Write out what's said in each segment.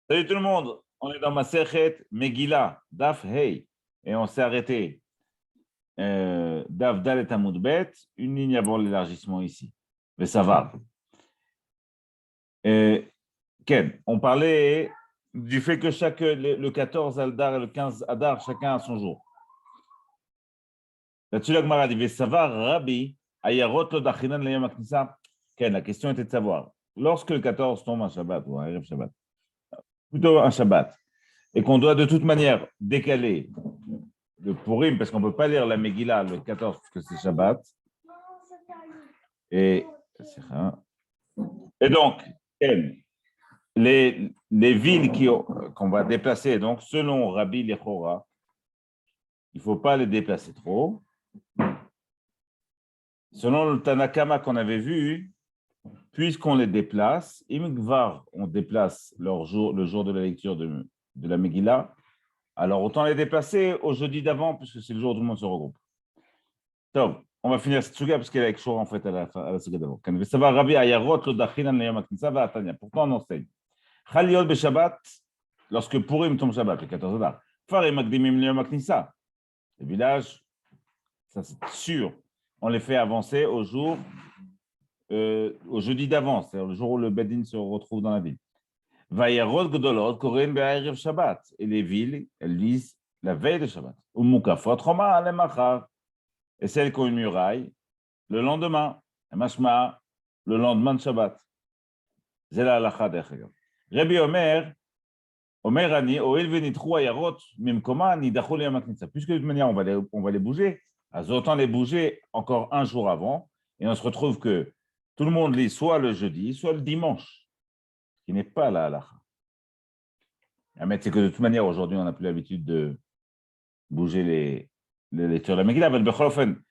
Salut tout le monde, on est dans ma Masechet Megillah, Daf Hey, et on s'est arrêté. Daf Dalet Amud Bet, une ligne avant l'élargissement ici. Mais ça va. Ken, on parlait du fait que le 14 Aldar et le 15 Adar, chacun a son jour. Là-dessus, la Gemara dit Vesavar Rabbi, Ayarot lo dachinan leyom haknisa. Ken, la question était de savoir, lorsque le 14 tombe un Shabbat ou un Erev Shabbat, plutôt un Shabbat, et qu'on doit de toute manière décaler le Purim, parce qu'on ne peut pas lire la Megillah le 14 parce que c'est Shabbat. Et donc, les villes qu'on va déplacer, donc selon Rabbi Lechora, il ne faut pas les déplacer trop. Selon le Tanakama qu'on avait vu, puisqu'on les déplace, Imgvar, on déplace le jour de la lecture de la Megillah, alors autant les déplacer au jeudi d'avant, puisque c'est le jour où tout le monde se regroupe. Donc, on va finir cette suga parce qu'elle est avec Shora en fait à la suga d'avant. Pourtant, on enseigne. Chaliot Shabbat, lorsque Purim tombe Shabbat, le 14 Adar, Farim Makdimim Leyom HaKnisa, les villages, ça c'est sûr, on les fait avancer au jeudi d'avant, c'est-à-dire le jour où le Bedin se retrouve dans la ville. Vayarot Gdolot, Korin Be'erev Shabbat, et les villes, elles lisent la veille de Shabbat. Umukafot Roma Alemachar. Et celles qui ont une muraille, le lendemain, mashma, le lendemain de Shabbat. C'est la halakha d'Echagam. Rabbi Omer Ani, Oil Venitru Ayarot, Mimkoma, Nidachol Yamaknitsa. Puisque de toute manière, on va les bouger, autant les bouger encore un jour avant, et on se retrouve que tout le monde lit soit le jeudi, soit le dimanche, qui n'est pas la halakha. Mais c'est que de toute manière, aujourd'hui, on n'a plus l'habitude de bouger les lectures de la Megillah, mais bechol ofen,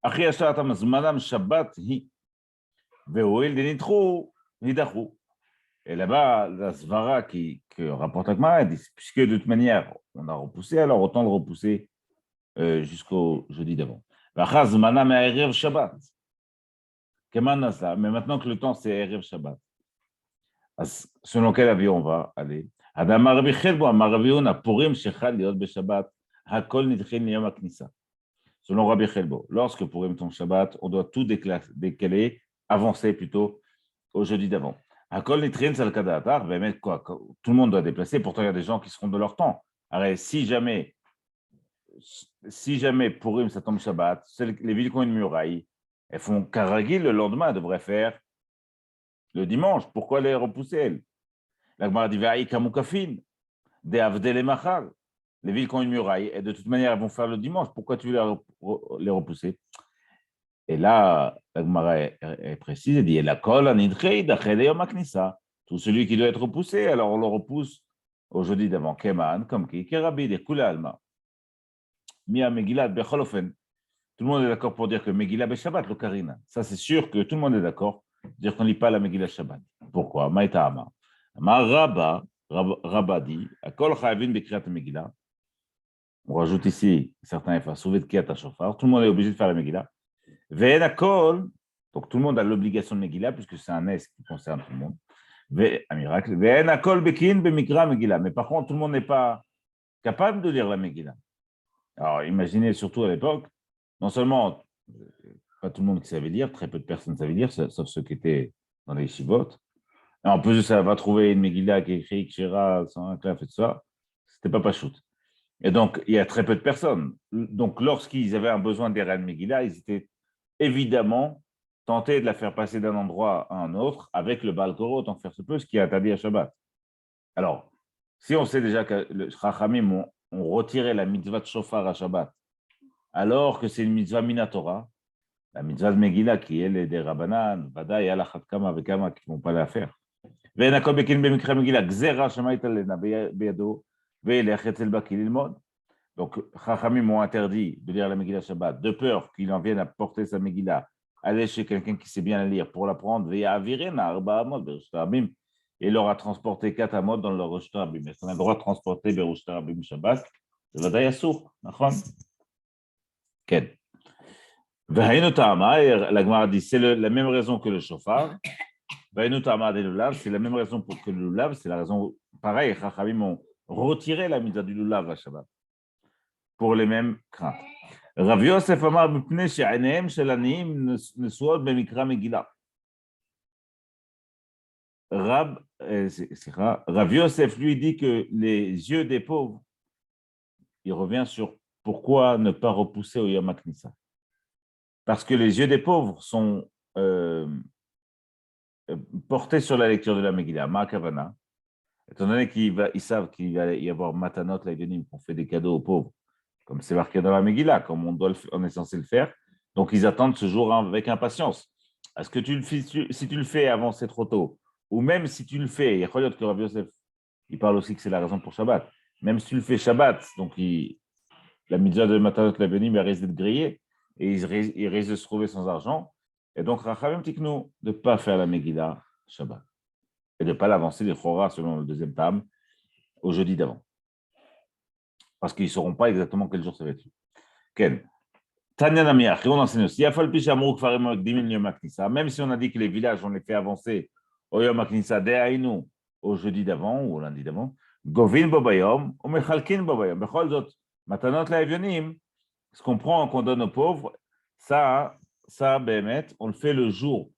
אחי השעת המזמנם שבת היא, והואיל דנידחו, נידחו. Et là-bas, la svara que rapporte Agmara, puisque de toute manière, on a repoussé, alors autant le repousser jusqu'au jeudi d'avant. V'achaz zmanam erev Shabbat. Keman ça, mais maintenant que le temps c'est erev Shabbat, selon quel avis on va aller? Adam Rabbi Chelbo, Rabbi Yona, Purim shechal liot b'Shabbat, hakol nidchin liyom haknisa. Selon Rabbi Chelbo, lorsque Purim tombe Shabbat, on doit tout décaler, avancer plutôt au jeudi d'avant. Hakol nitrin salkadatar, quoi, tout le monde doit déplacer, pourtant il y a des gens qui seront de leur temps. Alors, si jamais Purim ça tombe Shabbat, les villes qui ont une muraille, elles font karagil le lendemain, elles devraient faire le dimanche. Pourquoi les repousser elles? La Gemara dit Ve'ai kamukafin, de avdel et machar. Les villes qui ont une muraille, et de toute manière, elles vont faire le dimanche. Pourquoi tu veux les repousser? Et là, la Gemara est précise, elle dit la kol anidrei dachel yom haknisa. Tout celui qui doit être repoussé, alors on le repousse au jeudi d'avant. Keman, comme qui, Kerabi, de Kula Alma. Mia Megillah, Bechol Ofen. Tout le monde est d'accord pour dire que Megillah Beshabbat, le Karina. Ça, c'est sûr que tout le monde est d'accord. Dire qu'on ne lit pas la Megillah Shabbat. Pourquoi? Maïta Amar. Amar Rabba dit, Akol Chayavin Bekriat Megillah. On rajoute ici certains effets, sauver de Kiat Shofar. Tout le monde est obligé de faire la Megillah. Ve'en Akol, donc tout le monde a l'obligation de Megillah, puisque c'est un S qui concerne tout le monde. Un miracle. Ve'en Akol Bekin Bemikra Megillah. Mais par contre, tout le monde n'est pas capable de lire la Megillah. Alors, imaginez surtout à l'époque, non seulement pas tout le monde qui savait lire, très peu de personnes savaient lire, sauf ceux qui étaient dans les shivot. Et en plus de ça, va trouver une Megillah qui est écrite, Kshira, sans un claf et tout ça. C'était pas pachout. Et donc, il y a très peu de personnes. Donc, lorsqu'ils avaient un besoin de lire une Megillah, ils étaient évidemment tentés de la faire passer d'un endroit à un autre avec le Baal Koro, autant faire se peut, ce qui est interdit à Shabbat. Alors, si on sait déjà que les Chachamim ont retiré la mitzvah de Shofar à Shabbat, alors que c'est une mitzvah minatora, la mitzvah de Megillah qui est des Rabbanan, Vada et Alachat Kama avec Kama qui ne vont pas la faire. Donc, Chachamim m'ont interdit de lire la Megillah Shabbat, de peur qu'il en vienne à porter sa Megillah, aller chez quelqu'un qui sait bien la lire pour la prendre, et leur a transporté 4 amot dans leur Rosh Hashanah. Est-ce qu'on a le droit de transporter le Rosh Hashanah Shabbat? C'est Vada Yassour, d'accord? Quel? La Gemara dit c'est la même raison que le chauffard. C'est la même raison pour que le lulav, c'est la raison, pareil, Chachamim ont retiré la mitzvah du lulav à Shabbat, pour les mêmes craintes. Rav Yosef Amar B'pnei she'aneim shel aniyim nesuot b'mikra Megillah. Rav Yosef lui dit que les yeux des pauvres, il revient sur pourquoi ne pas repousser au Yom HaKnissa. Parce que les yeux des pauvres sont portés sur la lecture de la Megillah, Ma Kavana, étant donné qu'ils savent qu'il va y avoir Matanot, Laïdonim, qu'on fait des cadeaux aux pauvres, comme c'est marqué dans la Megillah, comme on est censé le faire. Donc, ils attendent ce jour avec impatience. Est-ce que si tu le fais avant, c'est trop tôt? Ou même si tu le fais, il y a que Rabbi Yosef, il parle aussi que c'est la raison pour Shabbat. Même si tu le fais Shabbat, donc la mitzvah de Matanot Lavenim risque d'être grillée et il risque de se trouver sans argent. Et donc, Rachamim Tiknou, de ne pas faire la Megillah Shabbat et de ne pas l'avancer des Chora selon le deuxième tam au jeudi d'avant. Parce qu'ils ne sauront pas exactement quel jour ça va être. Ken. Tanya Namiach, on enseigne aussi. Même si on a dit que les villages, on les fait avancer au Yom HaKnissa de'ainu, au jeudi d'avant ou au lundi d'avant, Govin Bobayom ou Mechalkin Bobayom. Bechol Zot, Matanot La'evyonim, ce qu'on prend, qu'on donne aux pauvres, ça, Bémet, on le fait le jour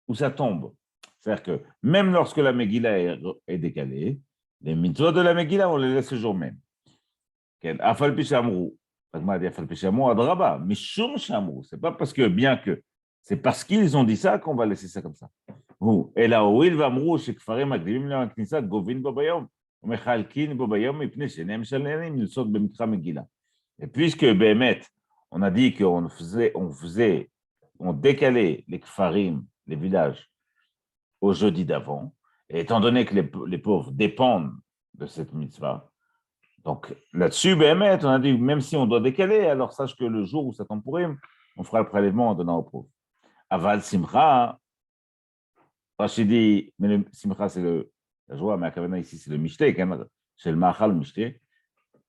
où ça tombe. C'est-à-dire que même lorsque la Megillah est décalée, les mitzvot de la Megillah, on les laisse le jour même. Afal Pishamrou. C'est pas parce que, bien que, c'est parce qu'ils ont dit ça qu'on va laisser ça comme ça. Et là, où il va mourir, c'est que Farim Agdilim la Knissa, Govin Bobayom, Mechalkin Bobayom, et Pnish, Nem Shalenim, ils sortent Bemikra Megillah. Et puisque Bémet, on a dit qu'on on décalait les Kfarim, les villages, au jeudi d'avant, et étant donné que les pauvres dépendent de cette mitzvah, donc là-dessus, Bémet, on a dit, même si on doit décaler, alors sache que le jour où ça tombe pour him, on fera le prélèvement en donnant aux pauvres. Aval Simcha, Rachid dit, mais le Simcha c'est la joie, mais à Kavana ici c'est le Mishté, c'est le Mahal Mishté.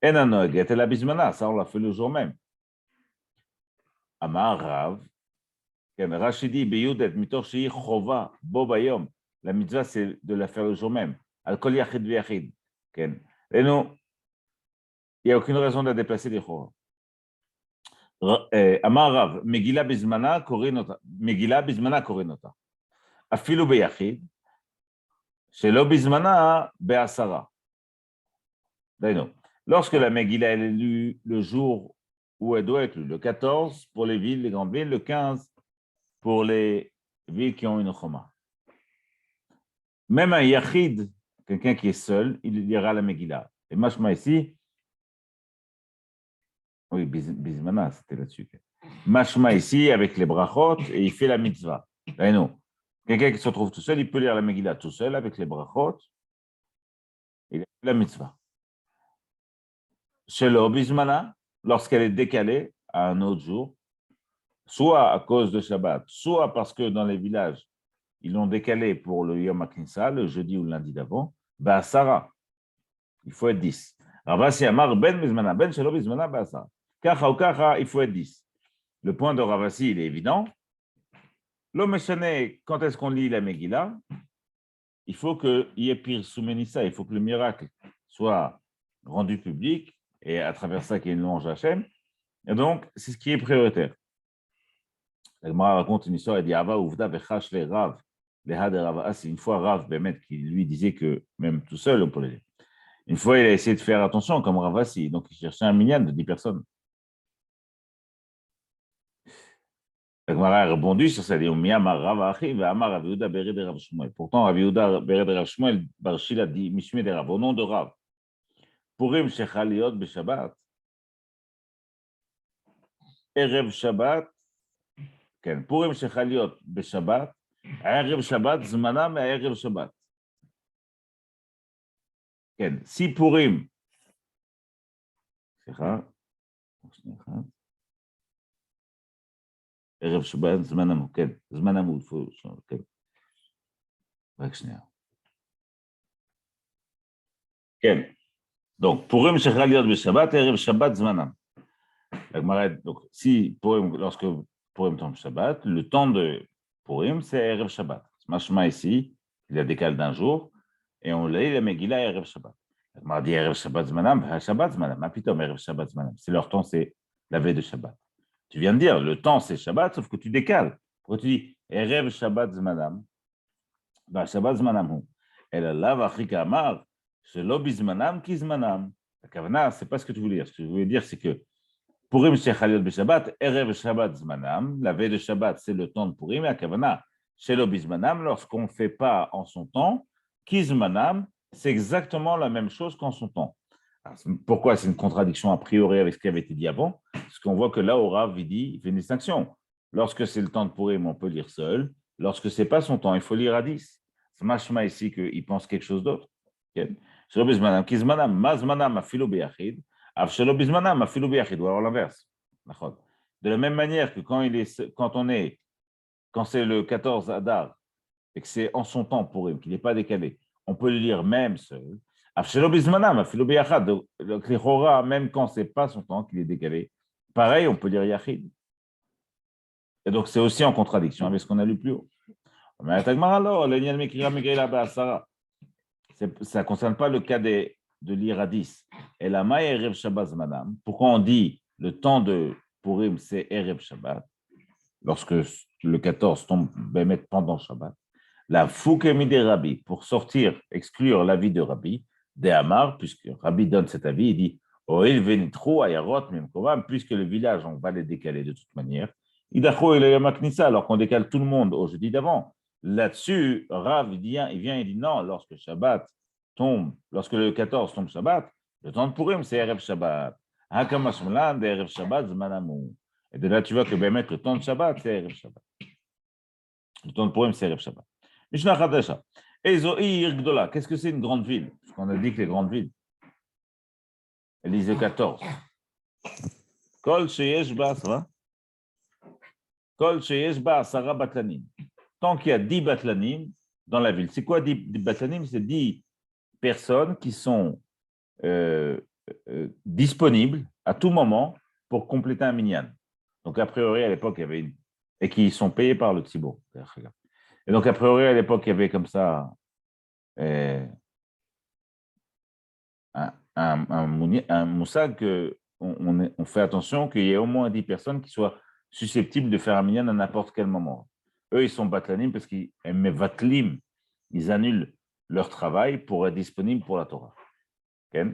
Et la Bismana, ça on l'a fait le jour même. Amar Rav, Rachid dit, Beyudet, Mitor Shei Chova, Bobayom. La mitzvah c'est de la faire le jour même. Al-Kol Yachid V'Yachid. Et nous, il n'y a aucune raison de déplacer les Chova. Amar Rav, Megillah Bismana Korinota. Afilu Beyachid, Shelo Bismana Be'asara. Lorsque la Megillah est lue le jour où elle doit être lue, le 14 pour les villes, les grandes villes, le 15 pour les villes qui ont une choma. Même un yachid, quelqu'un qui est seul, il lira la Megillah. Et mashma ici, oui, bismana, c'était là-dessus. Mashma ici avec les brachot et il fait la mitzvah. Quelqu'un qui se retrouve tout seul, il peut lire la Megillah tout seul avec les brachot et la mitzvah. Shelo bismana, lorsqu'elle est décalée à un autre jour, soit à cause de Shabbat, soit parce que dans les villages, ils l'ont décalé pour le Yom HaKnissa, le jeudi ou le lundi d'avant, Sarah, il faut être 10. Ravasi Amar ben bismana, ben shelo bismana, Sarah. Kacha ou kacha, il faut être 10. Le point de Ravasi, il est évident. L'homme échané, quand est-ce qu'on lit la Megillah? Il faut qu'il y ait pire soumenissa, il faut que le miracle soit rendu public et à travers ça qu'il y ait une louange à Hachem. Et donc, c'est ce qui est prioritaire. La Gemara raconte une histoire, elle dit Ava Uvda Vechash le Rav, le Had Rav Asi. Une fois, Rav Bemet, qui lui disait que même tout seul, on peut l'aider. Une fois, il a essayé de faire attention, comme Rav Asi, donc il cherchait un minyan de 10 personnes. La Gemara a répondu sur ça, elle dit Miyamar Rav Achi, Ve'amar Rav Yehuda Bered Rav Shmuel. Pourtant, Rav Yehuda Bered Rav Shmuel, Barshil a dit Mishmé de Rav, au nom de Rav. Purim Shechaliot Beshabbat, Erev Shabbat, Purim Shechaliot Beshabbat, Erev Shabbat, Zmanam et Erev Shabbat. Si Purim, Erev Shabbat, Zmanam, Zmanam, il faut. Donc, Purim Shechaliot Beshabbat, Erev Shabbat, Zmanam. Donc, si Purim, lorsque Purim tombe Shabbat, le temps de Purim, c'est Erev Shabbat. Mashma ici, il a décalé d'un jour, et on lit la Megillah Erev Shabbat. On dit Erev Shabbat Zmanam, Shabbat Zmanam. Ah putain, Erev Shabbat Zmanam. C'est leur temps, c'est la veille de Shabbat. Tu viens de dire, le temps c'est Shabbat, sauf que tu décales. Pourquoi tu dis Erev Shabbat Zmanam? Shabbat Zmanam. Et là, Vachika Amar, Shelo Bizmanam Kizmanam. La Kavana, c'est pas ce que tu voulais dire. Ce que tu voulais dire, c'est que Purim Shechaliot B'Shabbat, Erev Shabbat Zmanam. La veille de Shabbat, c'est le temps de Purim. Et la Kavana, Shelo Bizmanam, lorsqu'on ne fait pas en son temps, Kizmanam, c'est exactement la même chose qu'en son temps. Alors, pourquoi c'est une contradiction a priori avec ce qui avait été dit avant? Parce qu'on voit que là, au Rav, il fait une distinction. Lorsque c'est le temps de Purim, on peut lire seul. Lorsque ce n'est pas son temps, il faut lire à 10. C'est machma ici qu'il pense quelque chose d'autre. Shelo Bizmanam, Kizmanam, Mazmanam, Afilo Beyachid. Ou alors l'inverse. De la même manière que quand c'est le 14 Adar et que c'est en son temps pour qu'il n'est pas décalé, on peut le lire même seul. Même quand c'est pas son temps qu'il est décalé, pareil, on peut lire Yachid. Et donc c'est aussi en contradiction avec ce qu'on a lu plus haut. Ça ne concerne pas le cas de lire à 10. Et la maï Erev Shabbat Zmanam. Pourquoi on dit le temps de Purim, c'est Erev Shabbat, lorsque le 14 tombe pendant Shabbat. La Foukemi des Rabbi, pour sortir, exclure l'avis de Rabbi, des Amar, puisque Rabbi donne cet avis, il dit Oil Venitro, Ayarot, Memkovam, puisque le village, on va les décaler de toute manière. Idacho et Yamaknissa, alors qu'on décale tout le monde au jeudi d'avant. Là-dessus, Rav, il vient, il dit non, lorsque Shabbat tombe, lorsque le 14 tombe Shabbat, le temps de Purim, c'est Erev Shabbat. Hakamashmlan, Erev Shabbat, Zmanamou. Et de là, tu vois que le temps de Shabbat, c'est Erev Shabbat. Le temps de Purim, c'est Erev Shabbat. Mishnah Chadasha. Ezoïr Gdola. Qu'est-ce que c'est une grande ville? Parce qu'on a dit que les grandes villes, Élysée 14. Kol Sheyesh Ba, ça va? Kol Sheyesh Ba, Asara Batlanim. Tant qu'il y a 10 Batlanim dans la ville. C'est quoi 10 Batlanim? C'est 10 personnes qui sont disponibles à tout moment pour compléter un minyan. Donc, a priori, à l'époque, il y avait une. Et qui sont payés par le Tzibour. Et donc, a priori, à l'époque, il y avait comme ça un moussag qu'on fait attention qu'il y ait au moins 10 personnes qui soient susceptibles de faire un minyan à n'importe quel moment. Eux, ils sont batlanim parce qu'ils vatlim, ils annulent leur travail pour être disponibles pour la Torah. Okay?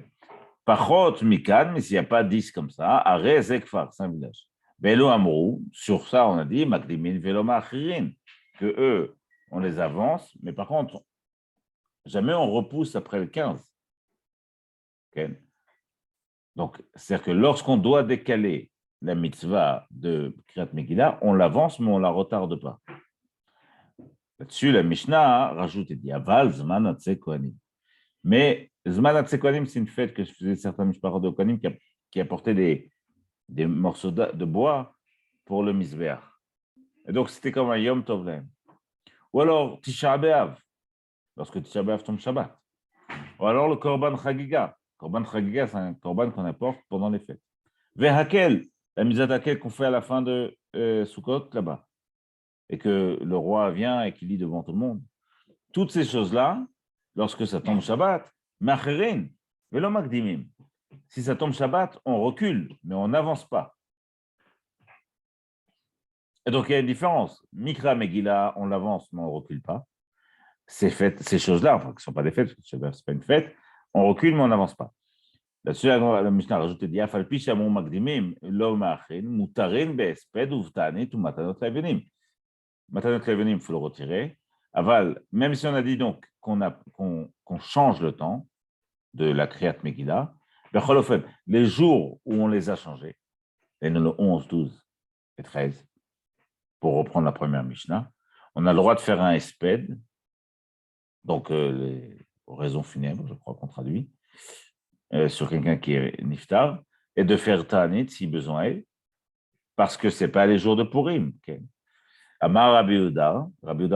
Pachot mikan, mais s'il n'y a pas 10 comme ça, Arez Ekfar, c'est un village. Velo Amrou, sur ça, on a dit Makdimin Velo Machirin, que eux, on les avance, mais par contre, jamais on repousse après le 15. Okay? Donc, c'est-à-dire que lorsqu'on doit décaler la mitzvah de Kriyat Megillah, on l'avance, mais on ne la retarde pas. Là-dessus, la Mishnah rajoute et dit Aval Zman Atzei Kohanim. Mais Zman Atzei Kohanim, c'est une fête que faisaient certains Mishpachot de Kohanim qui apportaient des morceaux de bois pour le Mizbeach. Et donc, c'était comme un Yom Tov Lahem. Ou alors, Tisha B'Av, lorsque Tisha B'Av tombe Shabbat. Ou alors le Korban Chagiga. Korban Chagiga, c'est un korban qu'on apporte pendant les fêtes. Vehakel, la Mizat Hakel qu'on fait à la fin de Sukkot, là-bas. Et que le roi vient et qu'il lit devant tout le monde. Toutes ces choses-là, lorsque ça tombe Shabbat, Macherin, Velo Makdimim. Si ça tombe Shabbat, on recule, mais on n'avance pas. Et donc, il y a une différence. Mikra Megillah, on l'avance, mais on ne recule pas. Ces choses-là, enfin, qui ne sont pas des fêtes, parce que ce n'est pas une fête, on recule, mais on n'avance pas. Là-dessus, la Mishnah rajoute dit Afalpi Shamon Magdimim, Lo Machin, Mutarin Be'esped, Uvtanit, ou Matanot Levenim. Matanot Levenim, il faut le retirer. Aval, même si on a dit donc qu'on change le temps de la Kriyat Megillah, les jours où on les a changés, le 11, 12 et 13, pour reprendre la première Mishnah, on a le droit de faire un esped, donc les raisons funèbres, je crois qu'on traduit, sur quelqu'un qui est niftar, et de faire ta'anit si besoin est, parce que ce n'est pas les jours de Purim. Okay. Amar Rabbi Yehuda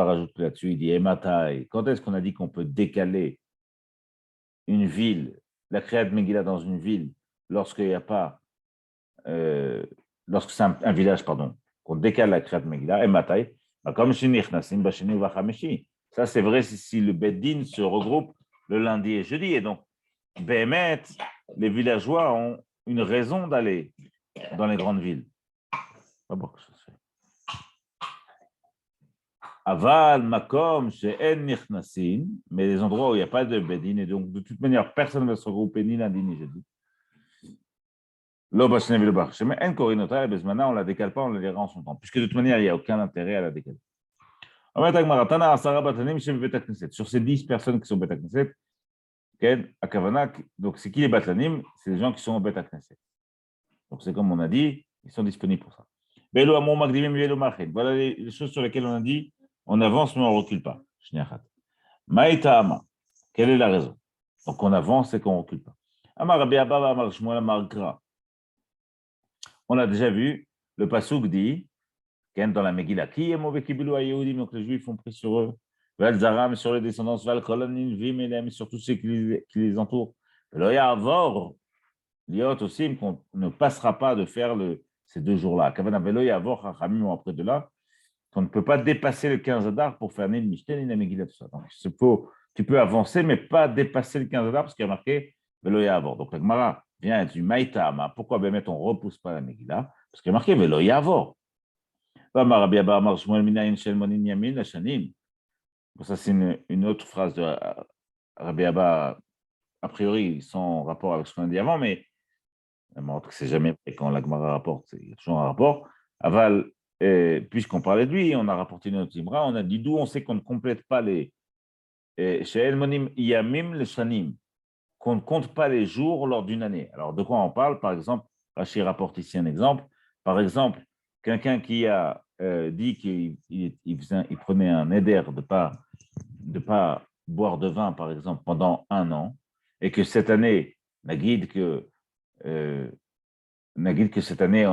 rajoute là-dessus, il dit Ematai, quand est-ce qu'on a dit qu'on peut décaler une ville, la Kriyat Megillah dans une ville, lorsqu'il n'y a pas, lorsque c'est un village, pardon, qu'on décale la Kriyat Megillah, Ematai, Comme chez Nichnasim, Basheni ou Vachameshi. Ça, c'est vrai si le Beddin se regroupe le lundi et jeudi. Et donc, Béhémet, les villageois ont une raison d'aller dans les grandes villes. Aval, Makom, chez En Nichnasim, mais les endroits où il n'y a pas de Beddin, et donc de toute manière, personne ne va se regrouper ni lundi ni jeudi. Maintenant, on ne la décale pas, on la lira en son temps, puisque de toute manière, il n'y a aucun intérêt à la décaler. Sur ces 10 personnes qui sont Beta Knesset, donc c'est qui les Batlanim? C'est les gens qui sont au Beta Knesset. Donc c'est comme on a dit, ils sont disponibles pour ça. Voilà les choses sur lesquelles on a dit, on avance mais on ne recule pas. Maïtama, quelle est la raison? Donc on avance et qu'on ne recule pas. On a déjà vu, le Passouk dit, dans la Megillah, qui est mauvais Kibilou à Yehudim, donc les Juifs ont pris sur eux, Valzaram sur les descendants, Valkolanin, Vim, sur tous ceux qui les entourent. L'Oyavor, Liot aussi, qu'on ne passera pas de faire ces 2 jours-là. Kavana Veloyavor, Chachamim, après de là, qu'on ne peut pas dépasser le 15 Adar pour faire Nil Mishten, Nil Megillah, tout ça. Donc, tu peux avancer, mais pas dépasser le 15 Adar, parce qu'il y a marqué Veloyavor. Donc, la Gemara vient du Maïtama. Pourquoi on ne repousse pas la Megillah? Parce qu'il y a marqué Veloyavor. Ça, c'est une autre phrase de Rabbi Abba, a priori, sans rapport avec ce qu'on a dit avant, mais elle montre que c'est jamais vrai quand la Gemara rapporte, il y a toujours un rapport. Aval, puisqu'on parlait de lui, on a rapporté notre Imra, on a dit d'où on sait qu'on ne complète pas les chez Elmonim Yamim le Shanim, qu'on ne compte pas les jours lors d'une année. Alors, de quoi on parle? Par exemple, Rachid rapporte ici un exemple. Par exemple, quelqu'un qui a dit qu'il prenait un éder de pas boire de vin, par exemple, pendant 1 an, et que cette année, Naguide que cette année,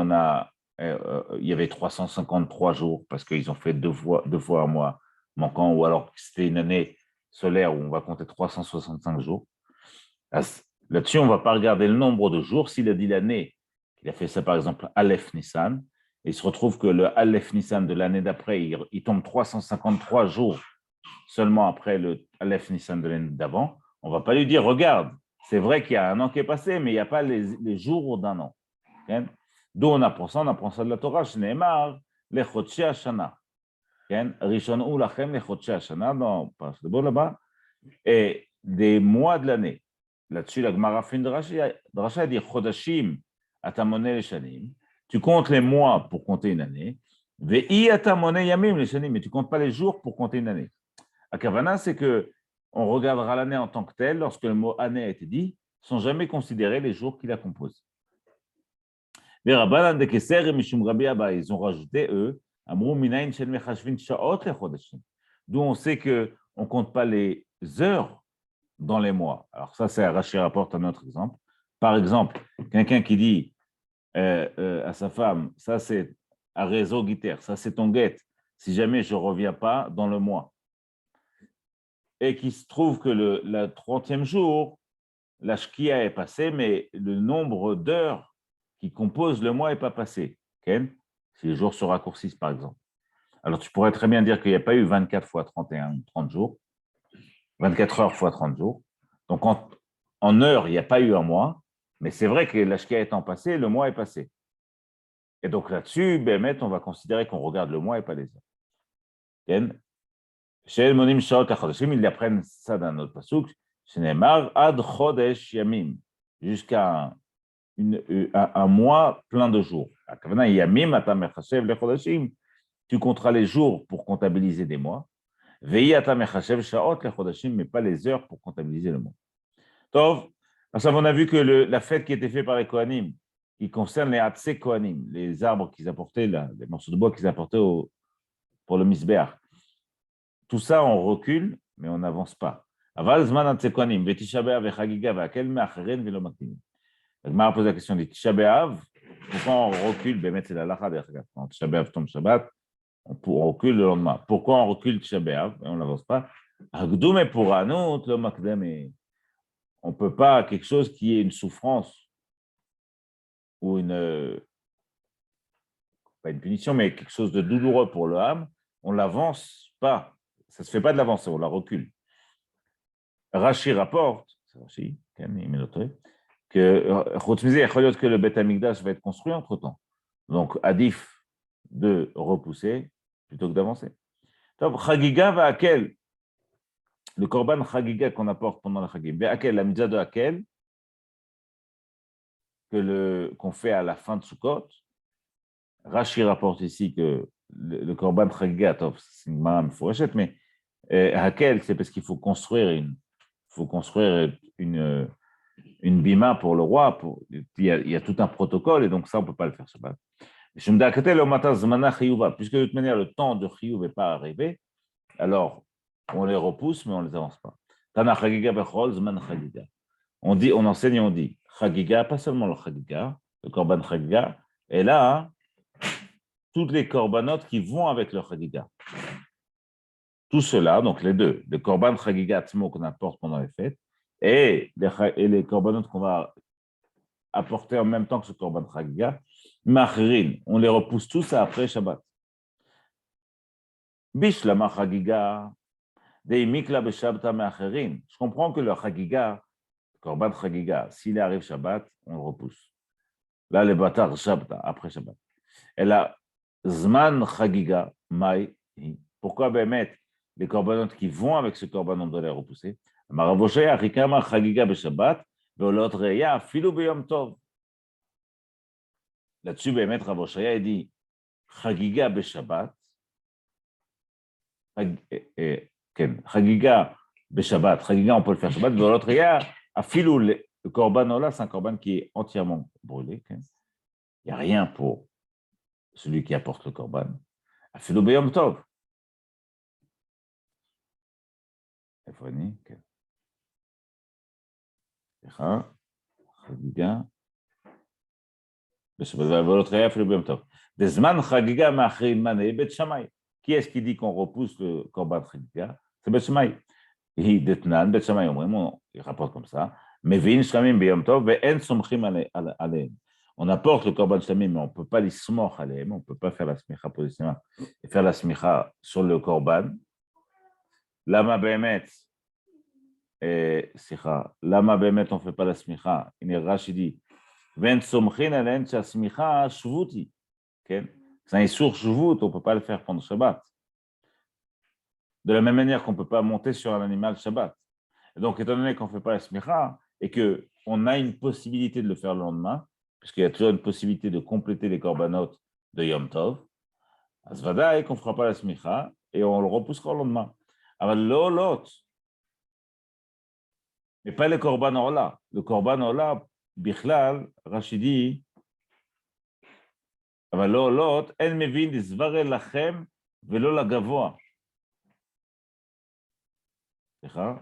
il y avait 353 jours, parce qu'ils ont fait 2 fois un mois manquant, ou alors c'était une année solaire où on va compter 365 jours. Là-dessus, on ne va pas regarder le nombre de jours. S'il a dit l'année, qu'il a fait ça par exemple Aleph Nissan, et il se retrouve que le Aleph Nissan de l'année d'après, il tombe 353 jours seulement après le Aleph Nissan de l'année d'avant, on ne va pas lui dire, regarde, c'est vrai qu'il y a 1 an qui est passé, mais il n'y a pas les jours d'1 an. Okay? D'où on apprend ça de la Torah, Shneemar, Lechotche Hashana. Rishon ou Lachem, Lechotche Hashana, dans le bon là-bas, et des mois de l'année. Là-dessus, la Gemara fait une dracha dit Chodashim atamone les shanim. Tu comptes les mois pour compter une année. Ve'i atamone yamim les shanim, mais tu comptes pas les jours pour compter une année. À Kavana, c'est que on regardera l'année en tant que telle, lorsque le mot année a été dit, sans jamais considérer les jours qui la composent. Les Rabbanan de Keser et Mishum Rabbi Abba, ils ont rajouté, eux, Amrou Minayin Shen Mechashvin Shaot le Chodashim. D'où on sait qu'on ne compte pas les heures dans les mois. Alors ça, c'est Rashi rapporte un autre exemple. Par exemple, quelqu'un qui dit à sa femme, ça c'est à réseau guitare, ça c'est ton guette, si jamais je ne reviens pas dans le mois. Et qu'il se trouve que le 30e jour, la shkia est passée, mais le nombre d'heures qui composent le mois n'est pas passé. Okay? Si les jours se raccourcissent, par exemple. Alors tu pourrais très bien dire qu'il n'y a pas eu 24 fois 31, 30 jours, 24 heures fois 30 jours. Donc, en heures, il n'y a pas eu un mois, mais c'est vrai que l'ashkia étant passé, le mois est passé. Et donc là-dessus, on va considérer qu'on regarde le mois et pas les heures. Chez Elmonim Shaot HaChodashim, ils apprennent ça d'un autre pasuk, Shneemar Ad Chodesh Yamim, jusqu'à un mois plein de jours. Yamim Atam Echashev Le Chodashim, tu compteras les jours pour comptabiliser des mois. Ve'i Atam Echashev Shaot Le Chodashim, mais pas les heures pour comptabiliser le mois. Tov, on a vu que la fête qui était faite par les Kohanim, qui concerne les Hatzé Kohanim, les arbres qu'ils apportaient, les morceaux de bois qu'ils apportaient pour le Misbeach, tout ça, on recule, mais on n'avance pas. Aval Zman Hatzé Kohanim, Betisha B'Av Vechagiga Ve'akel Me'acheren Ve'lo Makdim. La Gemara pose la question de Tisha B'Av, pourquoi on recule? C'est la lacha derrière. Quand Tisha B'Av tombe Shabbat, on recule le lendemain. Pourquoi on recule Tisha B'Av et on n'avance pas? Agdoum et pour Anout, le Makdem et on ne peut pas, quelque chose qui est une souffrance ou pas une punition, mais quelque chose de douloureux pour le âme, on ne l'avance pas. Ça ne se fait pas de l'avancer, on la recule. Rashi rapporte, c'est Rashi, que le Beth Amikdash va être construit entre-temps. Donc, adif de repousser plutôt que d'avancer. Chagiga va Akel, le korban Chagiga qu'on apporte pendant la Chagim, Akel, la mitzvah de Akel, qu'on fait à la fin de Sukkot. Rashi rapporte ici que le korban Chagiga, c'est une mara mefourechet, mais Akel, c'est parce qu'il faut construire une bima pour le roi. Il y a tout un protocole, et donc ça, on ne peut pas le faire Shabbat. Puisque de toute manière, le temps de Chiyuv n'est pas arrivé, alors on les repousse, mais on ne les avance pas. On enseigne et on dit Chagiga, pas seulement le Chagiga, le Korban Chagiga, et là, toutes les Korbanot qui vont avec le Chagiga. Tout cela, donc les deux, le Korban Chagiga Atmo qu'on apporte pendant les fêtes, et les Korbanot qu'on va apporter en même temps que ce Korban Chagiga, Machrin, on les repousse tous après Shabbat. Bishlama Chagiga, Deimikla Beshabta Me'acherin. Je comprends que le Chagiga, Korban Chagiga, s'il arrive Shabbat, on le repousse. Là, les bâtards Shabbat, après Shabbat. Et là, Zman Chagiga, Mai, pourquoi mettre les Korbanot qui vont avec ce Korban, on doit les repousser? Maravoshaya, Rikama Chagiga Beshabbat, Veolot Reya, Filou Beyom Tov. Là-dessus, Ravoshaya dit Chagiga Beshabbat, Chagiga Beshabbat, Chagiga, on peut le faire Shabbat, Veolot Reya, Afilou, le Korban là, c'est un Korban qui est entièrement brûlé. Il n'y a rien pour celui qui apporte le Korban. Afilou Beyom Tov. Chagiga. Qui est-ce qui dit qu'on repousse le Korban Chagiga? C'est Bet Shammai. Il rapporte comme ça. On apporte le Korban Shlamim, mais on ne peut pas les smoch aleim, on ne peut pas faire la smicha positivement et faire la smicha sur le Korban. Lama Behemet, Lama Behemet, on ne fait pas la smicha. Il est Rachidi. C'est un issour shvut, on ne peut pas le faire pendant Shabbat. De la même manière qu'on ne peut pas monter sur un animal Shabbat. Et donc, étant donné qu'on ne fait pas la smicha et qu'on a une possibilité de le faire le lendemain, puisqu'il y a toujours une possibilité de compléter les korbanot de Yom Tov, à Zvada, et qu'on ne fera pas la smicha et on le repoussera le lendemain. Alors, l'olot, mais pas le korban ola. Le korban ola, Bichlal, Rachidi, אבל לא עולות, אין מבין דסברא לכם ולא לגבוה. סליחה?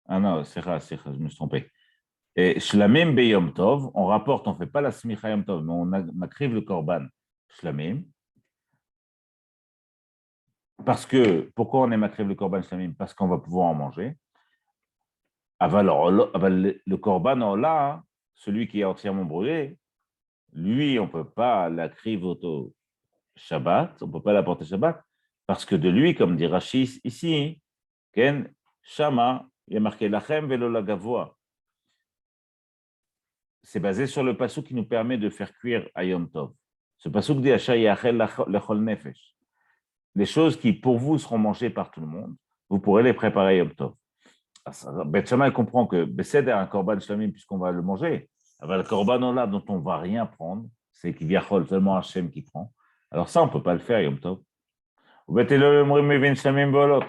Non, סליחה, je me suis trompé. Shlamim beyom tov, on rapporte, on ne fait pas la smicha yom tov, mais on makriv le korban shlamim. Parce que, pourquoi on est makriv le korban shlamim? Parce qu'on va pouvoir en manger. Le korban ola, celui qui est entièrement brûlé, lui, on ne peut pas l'akriv au Shabbat, on ne peut pas l'apporter Shabbat, parce que de lui, comme dit Rashi ici, Ken, Shama, il y a marqué Lachem velo lagavoa. C'est basé sur le passouk qui nous permet de faire cuire à Yom Tov. Ce passouk dit Asha yachel lechol nefesh. Les choses qui, pour vous, seront mangées par tout le monde, vous pourrez les préparer à Yom Tov. Bet Shammai comprend que Besed a un korban shlamim puisqu'on va le manger. Alors, le korban là dont on ne va rien prendre, c'est qu'il y a seulement Hachem qui prend. Alors ça, on ne peut pas le faire, Yom Tov. Bet Hillel omrim mevin shlamim bolot.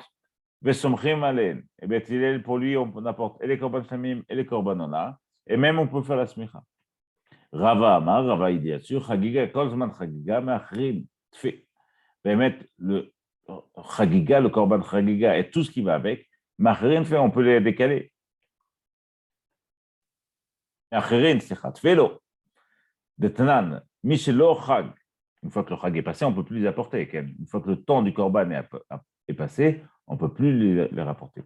Vesomchim alen. Et Bet Hillel, pour lui, on apporte et les korban shlamim et les korban là. Et même, on peut faire la smicha. Rava Amar, Rava il dit là-dessus, Chagiga, kol zman Chagiga, me'achrim, tfi. Mettre le Chagiga, le korban Chagiga et tout ce qui va avec, me'achrim, fait, on peut les décaler. Me'achrim, c'est tfelo. Detnan, Mishelo Chag. Une fois que le Chag est passé, on ne peut plus les apporter. Une fois que le temps du korban est passé, on ne peut plus les rapporter.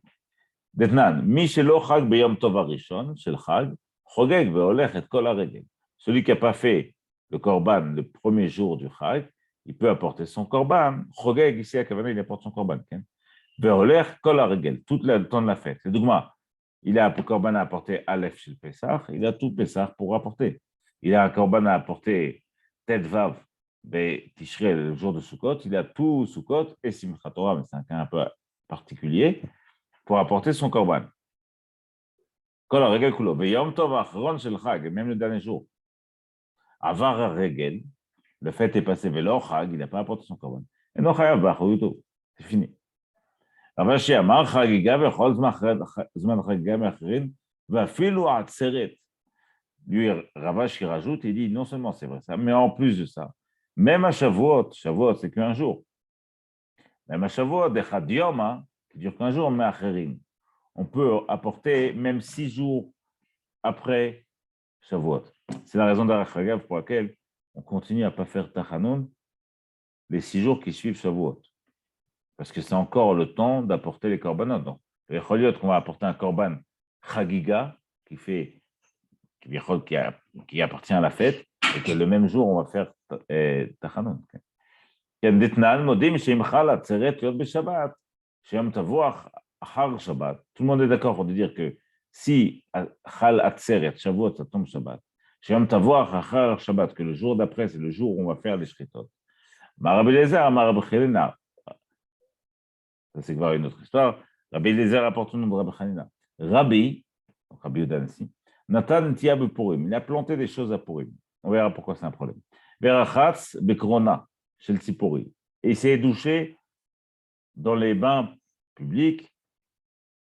Detnan, Mishelo Chag beyom tov arishon, shel Chag, Chogeg ve'olech et kol haregel. Celui qui n'a pas fait le korban le premier jour du Chag, il peut apporter son korban. Chogeg, ici à Kavana, il apporte son korban. Veoler kol haregel, tout le temps de la fête. Le Dougma, il a un korban à apporter Aleph chez le Pessah, il a tout Pessah pour apporter. Il a un korban à apporter Tet Vav, Tishrei, le jour de Sukkot, il a tout Sukkot et Simchat Torah, mais c'est un cas un peu particulier, pour apporter son korban. Kol haregel kulo, Yom Tov Achron shel Chag, même le dernier jour. Avar haregel, le fait est passé Velo Chag, il n'a pas apporté son korban. Et non chayav b'achriuto, c'est fini. רש"י אמר חגיגה בכל זמן חגיגה מאחרים, ואפילו העצרת. Lui, Ravashi rajoute, il dit non seulement c'est vrai ça, mais en plus de ça, même à Shavuot, Shavuot c'est qu'un jour, même à Shavuot, des Chadioma, qui dure qu'un jour, mais Acherim, on peut apporter même 6 jours après Shavuot. C'est la raison d'Arachagav pour laquelle on continue à ne pas faire Tachanoun les 6 jours qui suivent Shavuot. Parce que c'est encore le temps d'apporter les korbanot. Donc, il qu'on va apporter un korban chagiga qui appartient à la fête, et que le même jour, on va faire tachanun. Tout le monde est d'accord pour dire que si chal atzeret, Shavuot, ça tombe Shabbat, que le jour d'après, c'est le jour où on va faire les shritot. Rabbi Eliezer, Rabbi Chelina, ça, c'est une autre histoire. Rabbi Eliezer apporte le nom de Rabbi Hanina. Rabbi Udansi, Nathan Tiab Purim, il a planté des choses à Purim. On verra pourquoi c'est un problème. Verachatz Bekrona, chez le Tzipori. Et il s'est douché dans les bains publics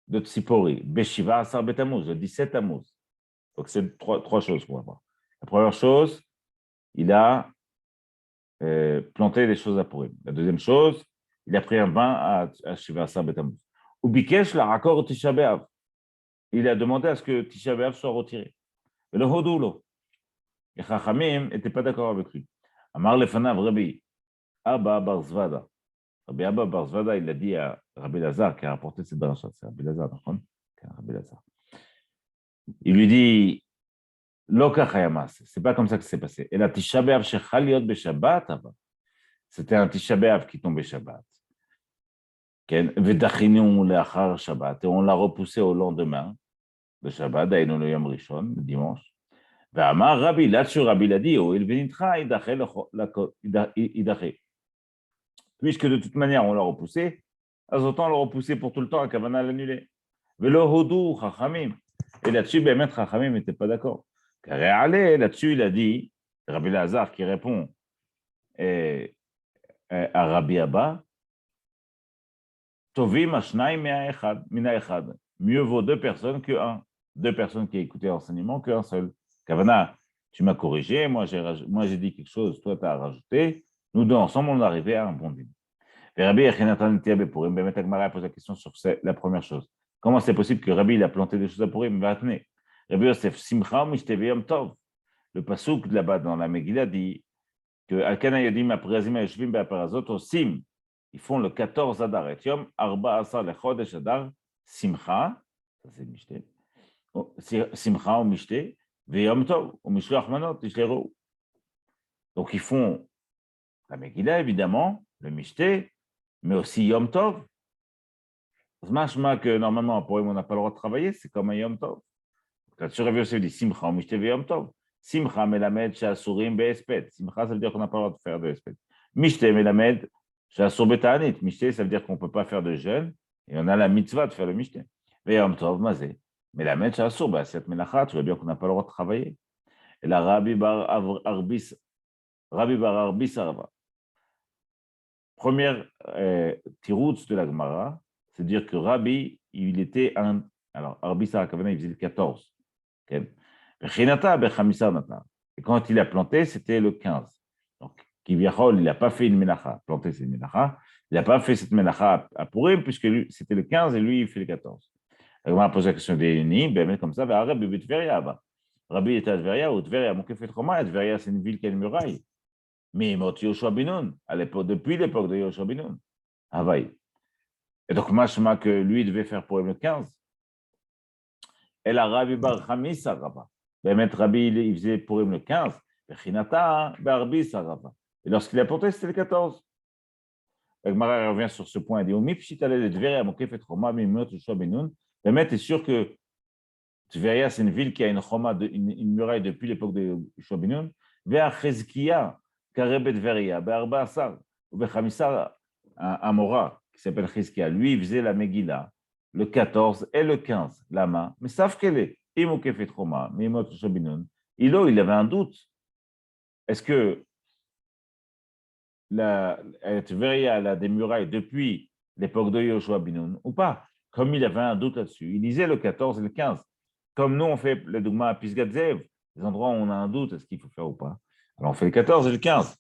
de Tzipori. Beshiva Asar Betamuz, le 17 Tammuz. Donc, c'est trois choses qu'on va voir. La première chose, il a planté des choses à Purim. La deuxième chose, il a pris un bain à Shiva Asar Betamuz. Ou Bikesh la Rakor Tisha B'Av. Il a demandé à ce que Tisha B'Av soit retiré. Et le Hodoulo. Et Chachamim n'était pas d'accord avec lui. Amar Lefanav Rabbi Abba Bar Zvada. Rabbi Abba Bar Zvada, il a dit à Rabbi Lazar, qui a rapporté cette dracha, c'est Rabbi Lazar, Rabbi Lazar. Il lui dit, Loka Chayamas, c'est pas comme ça que c'est passé. Et la Tisha B'Av Shechal Yot B'Shabbat, c'était un Tisha B'Av qui tombait Shabbat. Vedachinu Leachar Shabbat, et on l'a repoussé au lendemain de Shabbat, Daïnou le Yom Rishon, le dimanche. Ve'amar Rabbi, là-dessus Rabbi l'a dit, il venitra idaché. Puisque de toute manière on l'a repoussé, autant le repousser pour tout le temps, à Kavana l'annuler. Velo Hodou Chachamim. Et là-dessus, Bémet Chachamim n'était pas d'accord. Car là-dessus, il a dit, Rabbi Lazar qui répond à Rabbi Abba, Tovim Ashnaim Mina Echad. Mieux vaut 2 personnes que 1. 2 personnes qui écoutaient l'enseignement qu'un seul. Kavana, tu m'as corrigé, moi j'ai dit quelque chose, toi tu as rajouté. Nous deux ensemble, on est arrivé à un bon dîner. Et Rabbi Echinatan Tiabe Purim, Bémet Agmara pose la question sur la première chose. Comment c'est possible que Rabbi il a planté des choses à Purim? Rabbi Yosef, Simcha Mishteve Yom Tov. Le pasouk là-bas dans la Megillah dit que Alkana Yadim Aprazim Yeshvim Be'aparazot au Sim. Ils font le 14 Adar. Et Yom Arba Asar Lechodesh Adar Simcha. Ça c'est Mishte. Simcha ou Mishte. Ve'yom Tov. Ou Mishloach Manot. Ishleru. Donc ils font la Megillah évidemment, le Mishte, mais aussi Yom Tov. Machma que normalement pour eux on n'a pas le droit de travailler, c'est comme un Yom Tov. Là-dessus, Rabbi Yosef dit Simcha ou Mishte Ve'yom Tov. Simcha melamed she'asurim be'espet. Simcha, ça veut dire qu'on n'a pas le droit de faire de espet. Mishte melamed she'asur beta'anit. Mishte, ça veut dire qu'on ne peut pas faire de jeûne et on a la mitzvah de faire le mishte. Ve'yom Tov, mazé. Melamed she'asur be'aset melacha, tu veux dire qu'on n'a pas le droit de travailler. Et là, Rabbi Bar Arbis Arava. Première tiroutz de la Gemara, c'est dire que Rabbi, il était un. Alors, Arbis Arakavana, il faisait le 14. Okay. Et quand il a planté, c'était le 15. Donc, Kivyachol, il n'a pas fait une mélacha. Planter, c'est une mélacha. Il n'a pas fait cette mélacha à Purim, puisque c'était le 15 et lui, il fait le 14. On a posé la question des unis, ben comme ça, Rabbi était à Tveria, ou Tveria, mon fait Roma, Tveria, c'est une ville qui a une muraille. Mais il m'a dit Yoshua Binoun, depuis l'époque de Yoshua Binoun. Havaï. Et donc, machma que lui devait faire Purim le 15. Et la Rabbi Bar Chamis Araba. Rabbi, il faisait Purim le 15. Bechinata, Be'arbi, Sarava. Et lorsqu'il a planté, c'était le 14. La Gemara revient sur ce point. Il dit Omi pshitale de Tveria, Mokefet Choma, Mimot, Yoshua Benoun. Bemet est sûr que Tveria, c'est une ville qui a une choma, une muraille depuis l'époque de Yoshua Benoun. Ve'a Chezkia, Karebet Tveria, Be'arba Asar, ou Bechamisar, un Amora qui s'appelle Chezkia. Lui, il faisait la Megillah le 14 et le 15, Lama. Mais savent qu'elle est. Imokefet Choma, Mimot, Yoshua Benoun. Il avait un doute. Est-ce que la Tveria a des murailles depuis l'époque de Yoshua Binoun ou pas? Comme il avait un doute là-dessus, il disait le 14 et le 15. Comme nous, on fait le dogma à Pisgatzev, les endroits où on a un doute, est-ce qu'il faut faire ou pas? Alors, on fait le 14 et le 15.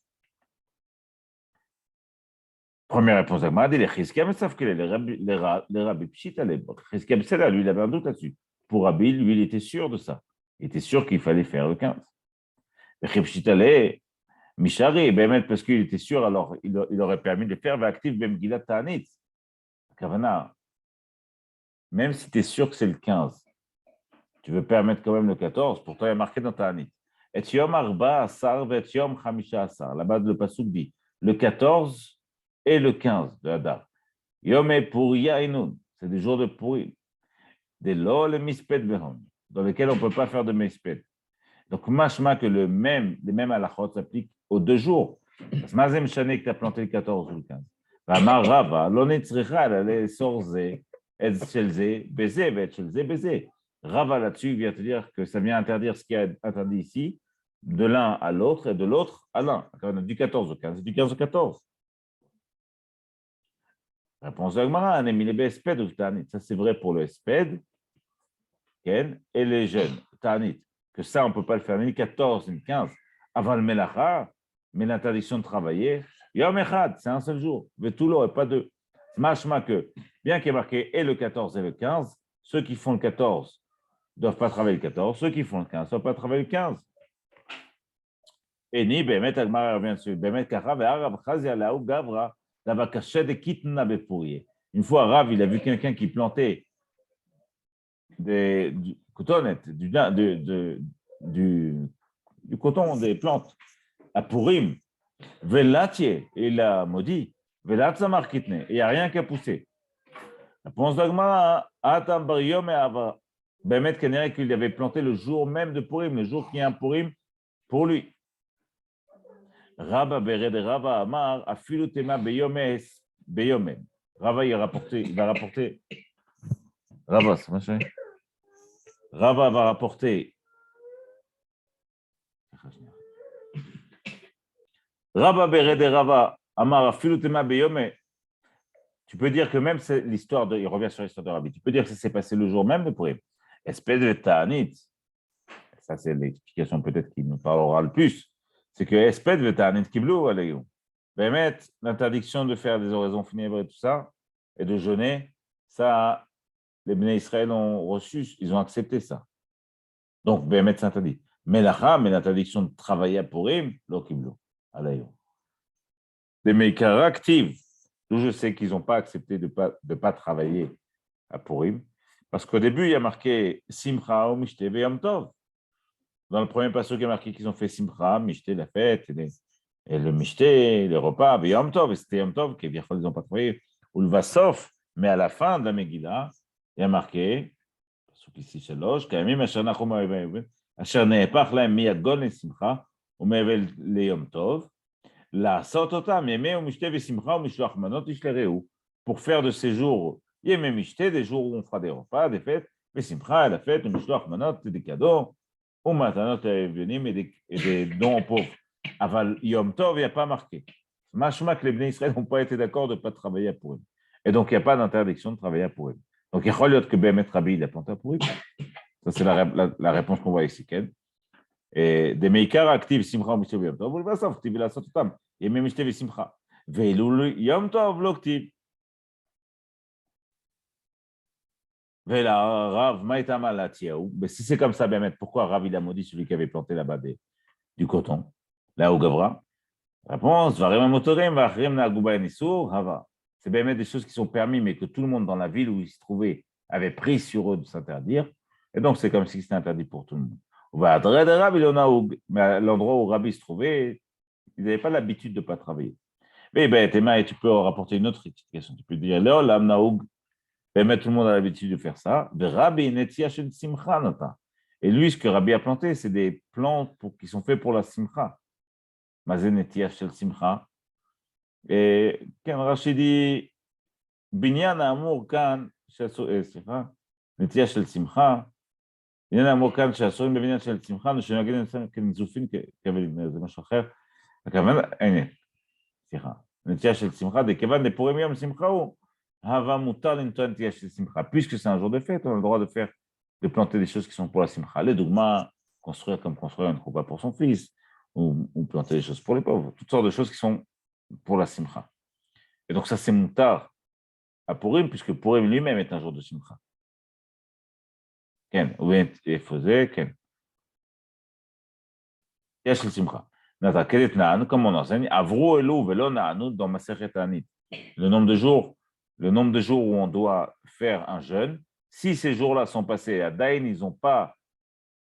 Première réponse à Gmara, les Chizkia, mais savent que les rabbis Pshita, les Chizkia, lui, il avait un doute là-dessus. Pour Rabbi, lui, il était sûr de ça. Il était sûr qu'il fallait faire le 15. Les Chizkia, Mishari, parce qu'il était sûr, alors il aurait permis de faire actif Bemgilat Ta'anit. Kavana, même si tu es sûr que c'est le 15, tu veux permettre quand même le 14, pourtant il y a marqué dans Ta'anit. Et Yom Arba Asar et Yom Chamisha Asar. Là-bas, le Pasuk dit le 14 et le 15 de Hadar. Yom et Puria Inun, c'est des jours de Purim. Des Lo le Mispet Behon, dans lesquels on ne peut pas faire de Mispet. Donc, machma que les mêmes halachot s'appliquent aux 2 jours. Mazem Shané que tu as planté le 14 ou le 15. Rava, l'onetzricha, elle est sorze, et chelze, baiser, et chelze, baiser. Rava là-dessus vient te dire que ça vient interdire ce qui est interdit ici, de l'un à l'autre et de l'autre à l'un. Du 14 au 15 et du 15 au 14. Réponse de Agmara, ça c'est vrai pour le esped et les jeunes, Tanit. Que ça, on ne peut pas le faire ni le 14 ni le 15. Avant le Melacha, mais l'interdiction de travailler, Yom Echad, c'est un seul jour. Vetulo et pas 2. Machma que, bien qu'il y ait marqué et le 14 et le 15, ceux qui font le 14 ne doivent pas travailler le 14, ceux qui font le 15 ne doivent pas travailler le 15. Et ni Bemet Agmara revient dessus. Bemet Karav et Arav Chazia Laou Gavra, Davakaché de Kitna Bepouye. Une fois, Rav, il a vu quelqu'un qui plantait du cotonnet, du coton, des plantes, à Purim, Velatier, il a maudit, Velatsamar Kitne, et il n'y a rien qui a poussé. La réponse d'Agmara, Atam Bariom et Ava, Bemet Kenere qu'il avait planté le jour même de Purim, le jour qui est un Purim pour lui. Rabba Bered Rabba Amar, Afilutema Beyomes, Beyomem. Rabba, il va rapporter, Rabba, c'est machin. Rava va rapporter. Rava Bered Rava Amar Filutema Beyome. Tu peux dire que même c'est l'histoire de. Il revient sur l'histoire de Rabbi. Tu peux dire que ça s'est passé le jour même de Purim. Espèce de Ta'anit. Ça, c'est l'explication peut-être qui nous parlera le plus. C'est que espèce de Ta'anit Kiblou, Alayou. Bémet, l'interdiction de faire des oraisons funèbres et tout ça, et de jeûner, ça, les Bnei Israël ont reçu, ils ont accepté ça. Donc, Bémet s'interdit. Melacha, mais l'interdiction de travailler à Purim, lo kiblo, alayou. Les Meikara actifs, d'où je sais qu'ils n'ont pas accepté de pas travailler à Purim, parce qu'au début, il y a marqué Simcha ou Mishte Yom Tov. Dans le premier passage, il y a marqué qu'ils ont fait Simcha, Mishte, la fête, et le Mishte, les repas, et Yom Tov, et c'était Yom Tov, qui ils n'ont pas travaillé, ou le Vasof, mais à la fin de la Megillah, il y a marqué, ici, Shalosh, Kayamim, Asher Nachum Ha'evim, Asher Ne'epach Lahem Miyagon et Simcha, ou Me'evel le Yom Tov, לעשות אותם ימי ומשתה ושמחה ומשלוח מנות ישלחהו, pour faire de ces jours ימי משתה, des jours où on fera des repas, des fêtes, ושמחה, la fête, ומשלוח מנות, des cadeaux, ומתנות לאביונים et des dons aux pauvres. אבל יום טוב, il n'y a pas marqué. Machma que les Bnei Israël n'ont pas été d'accord de ne pas travailler à Purim. Et donc, il n'y a pas d'interdiction de travailler à Purim. Donc, il y a que Bémet Rabbi, il a planté à Purim. Ça, c'est la réponse qu'on voit ici, Ken. Et des Meikar actifs, Simcha ou Mishte Yom Tov, vous le voyez ça, vous pouvez la sortir tam. ימי משתה ושמחה. ואילו יום טוב לא כתיב. ולרב, מה הייתה מעלתיהו? Si c'est comme ça, באמת, pourquoi Rav il a maudit celui qui avait planté là-bas du coton, là au Gavra? Réponse, Varim Amotorim, Varim Nagouba Nisur, Hava. C'est באמת des choses qui sont permises, mais que tout le monde dans la ville où il se trouvait avait pris sur eux de s'interdire. Et donc, c'est comme si c'était interdit pour tout le monde. Mais à l'endroit où Rabbi se trouvait, ils n'avaient pas l'habitude de ne pas travailler. Mais ben, tu peux rapporter une autre explication. Tu peux dire, l'Olam Naoug, ben, tout le monde a l'habitude de faire ça. Rabbi Netia Shel Simcha Nata. Et lui, ce que Rabbi a planté, c'est des plantes qui sont faits pour la Simcha. Mazen Netia Shel Simcha. Et quand Rashi dit, Binyan Amur Kan, Netia Shel Simcha, Binyan Amur Kan, שאסורים בבניין של שמחה, ושנגיד כנזופין כבלים, זה משהו אחר. הכוונה, הנה, סליחה. נטייה של שמחה, דכיוון דפורים יום שמחה הוא, הווה מותר לנטוע נטייה של שמחה. Puisque c'est un jour de fête, on a le droit de planter des choses qui sont pour la simcha. Les dogmas, construire comme construire une choupa pour son fils, ou planter des choses pour les pauvres, toutes sortes de choses qui sont pour la simcha. Et donc ça, c'est moutar à Purim, puisque Purim lui-même est un jour de simcha. Ken, oui, et faisait, Ken. Netiya shel simcha. Comme on enseigne, Avru Elu velo Naanu dans Masechet Ta'anit. Le nombre de jours où on doit faire un jeûne, si ces jours-là sont passés à Daïn, ils n'ont pas,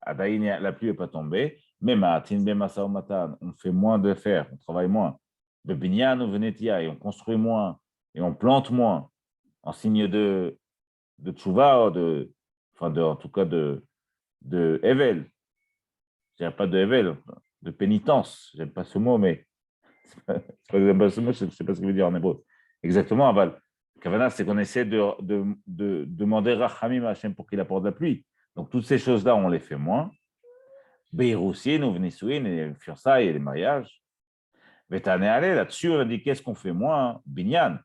à Daïn, la pluie n'est pas tombée, même à Atin Bemasa Matan, on fait moins de fer, on travaille moins. De Binyan ou Venetia, et on construit moins, et on plante moins, en signe de tchouva, en tout cas de Evel. Je ne dirais pas de Evel, de pénitence, j'aime pas ce mot, mais j'aime pas ce mot, je ne sais pas ce qu'il veut dire en hébreu. Exactement, Aval. Kavana, c'est qu'on essaie de demander Rachamim à Hachem pour qu'il apporte la pluie. Donc, toutes ces choses-là, on les fait moins. Beiroussin, ou Vnisouin, les fiançailles et les mariages. Vetane allé, là-dessus, on a dit qu'est-ce qu'on fait moins? Binyan.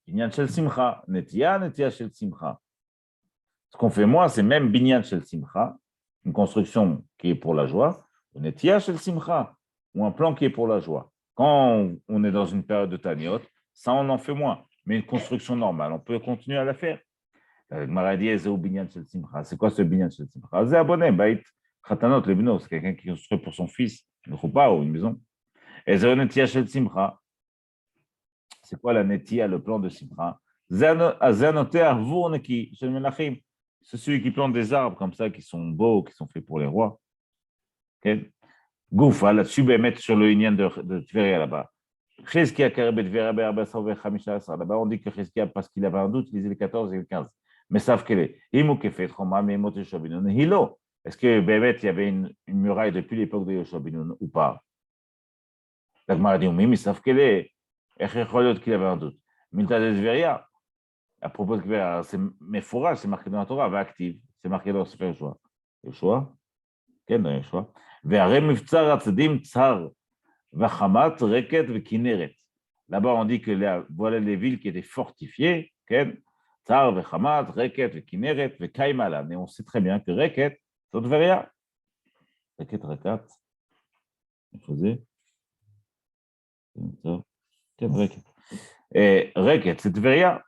Binyan shel simcha. Netia shel simcha. Ce qu'on fait moins, c'est même Binyan shel simcha, une construction qui est pour la joie, ou Netia shel simcha, ou un plan qui est pour la joie. Quand on est dans une période de taniot, ça, on en fait moins. Mais une construction normale, on peut continuer à la faire. C'est quoi ce binyan shel simcha? C'est abonné, bait khatanot lebno, c'est quelqu'un qui construit pour son fils une choupa ou une maison. Et c'est netia shel simcha. C'est quoi la netia, le plan de simcha? Zanoter vourneki shel melachim. C'est celui qui plante des arbres comme ça, qui sont beaux, qui sont faits pour les rois. Okay? Goufa, là-dessus, mettre sur le Inyan de Tveria là-bas. Là-bas, on dit que Cheskia, parce qu'il avait un doute, il disait le 14 et le 15. Mais savent qu'elle est. Est-ce que Bémet, il y avait une muraille depuis l'époque de Yoshua Binoun ou pas? La Gemara dit, oui, mais savent qu'elle est. Qu'il avait un doute. Milta de Tveria, à propos de Tveria, c'est Mefourage, c'est marqué dans la Torah, va active, c'est marqué dans le Sefer Yoshua. Yoshua? Quel dans Yoshua? Là-bas, on dit que voilà les villes qui étaient fortifiées. Mais on sait très bien que Reket, ça ne veut rien. Reket, et Reket, c'est Tveria.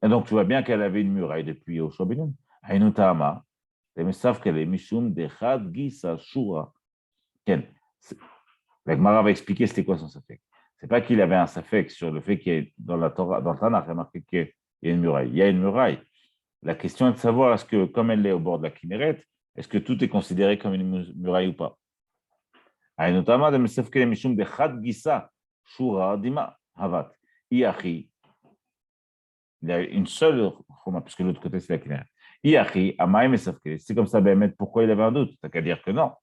Et donc, tu vois bien qu'elle avait une muraille depuis au Shobinun. Hainu Tahama, mais savent qu'elle est Mishum de Chad Gisa Shura. La Gemara va expliquer c'était quoi son safek. C'est pas qu'il avait un safek sur le fait qu'il y ait dans la Torah, dans le Tanakh, il y a marqué qu'il y a une muraille. Il y a une muraille. La question est de savoir est-ce que, comme elle est au bord de la Kinneret, est-ce que tout est considéré comme une muraille ou pas? Et notamment, de Mesefke Mishum de Chad Gisa Shura Dima Havat. Iachi. Il y a une seule choma, puisque l'autre côté c'est la Kinneret. Iachi, Amaï Mesefke. C'est comme ça, ben, pourquoi il avait un doute? T'as qu'à dire que non.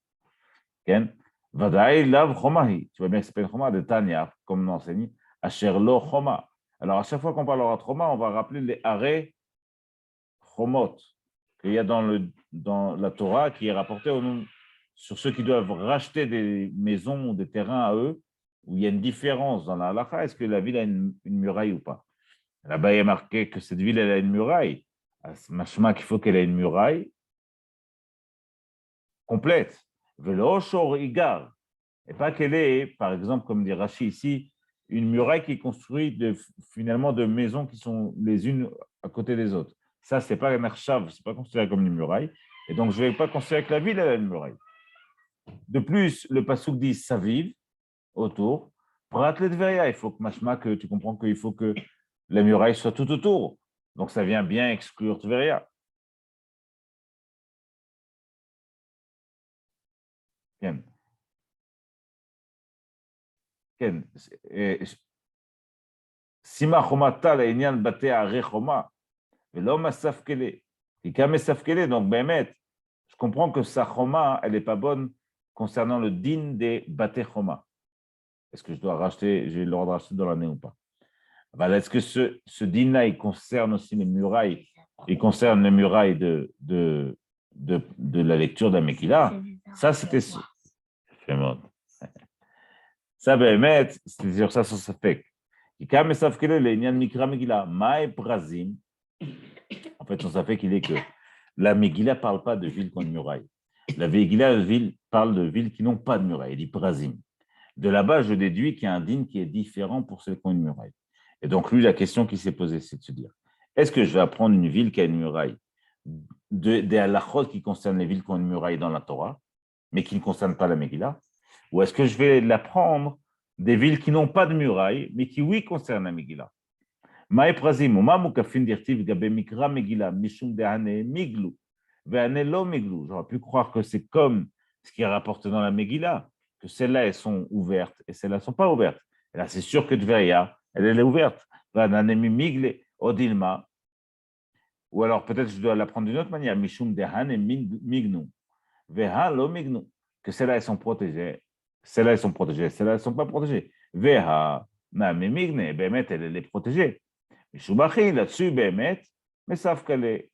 Ken? Vadaï lav chomahi. Tu vois bien que c'est pas une choma de Tanya, comme on enseigne. Asher lo choma. Alors, à chaque fois qu'on parlera de choma, on va rappeler les arrêts chomot qu'il y a dans la Torah qui est rapporté sur ceux qui doivent racheter des maisons ou des terrains à eux, où il y a une différence dans la halakha. Est-ce que la ville a une muraille ou pas? Là-bas, il y a marqué que cette ville, elle a une muraille. Machma qu'il faut qu'elle ait une muraille complète. Velo shor igar. Et pas qu'elle ait, par exemple, comme dit Rashi ici, une muraille qui est construite finalement de maisons qui sont les unes à côté des autres. Ça, ce n'est pas un archav, ce n'est pas considéré comme une muraille. Et donc, je ne vais pas considérer que la ville elle a une muraille. De plus, le pasuk dit Saviv, autour. Prat le Tveria, il faut que machma, que tu comprends qu'il faut que la muraille soit tout autour. Donc, ça vient bien exclure Tveria. כן, שימה חומתה לעניין בתי הערי חומה, ולא מספקלה. כי quand מספקלה, donc באמת, je comprends que sa choma, elle n'est pas bonne concernant le din des bate choma. Est-ce que je dois racheter, j'ai le droit de racheter dans l'année ou pas? Est-ce que ce din-là, il concerne aussi les murailles, il concerne les murailles de la lecture de la Megillah? Ça, c'était... Ça, באמת, c'est-à-dire ça, ça fait. כי כאן מספקלה לעניין מקרא מגילה, מהי פרזים? En fait, on savait qu'il est que la Megillah ne parle pas de villes qui ont une muraille. La Megillah parle de villes qui n'ont pas de muraille, il dit Prazim. De là-bas, je déduis qu'il y a un din qui est différent pour celles qui ont une muraille. Et donc, lui, la question qui s'est posée, c'est de se dire, est-ce que je vais apprendre une ville qui a une muraille, des halachot qui concernent les villes qui ont une muraille dans la Torah, mais qui ne concernent pas la Megillah, ou est-ce que je vais l'apprendre des villes qui n'ont pas de muraille, mais qui, oui, concernent la Megillah? J'aurais pu croire que c'est comme ce qui est rapporté dans la Megillah, que celles-là, elles sont ouvertes et celles-là ne sont pas ouvertes. Et là, c'est sûr que Tveria, elle est ouverte. Ou alors peut-être je dois l'apprendre d'une autre manière. Mishum dehane mignu. Veha lo mignu. Que celles-là, elles sont protégées. Celles-là, elles sont protégées. Celles-là, elles ne sont pas protégées. Veha na migne. Bemet, elle est protégée. Mishubachi, là-dessus, Bémet, mais savent qu'elle est.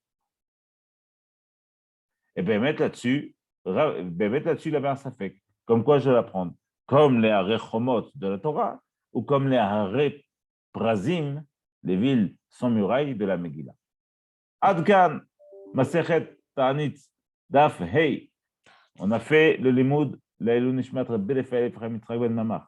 Et Bémet, là-dessus, il avait un safek. Comme quoi je vais l'apprendre? Comme les Haré Chomot de la Torah, ou comme les Haré Prazim, les villes sans murailles de la Megillah. Adkan, Masechet Ta'anit, Daf Hey. On a fait le limoud, la Elou Nishmat Rabbi Lefael Ephraim Yitzhak ben Mamach.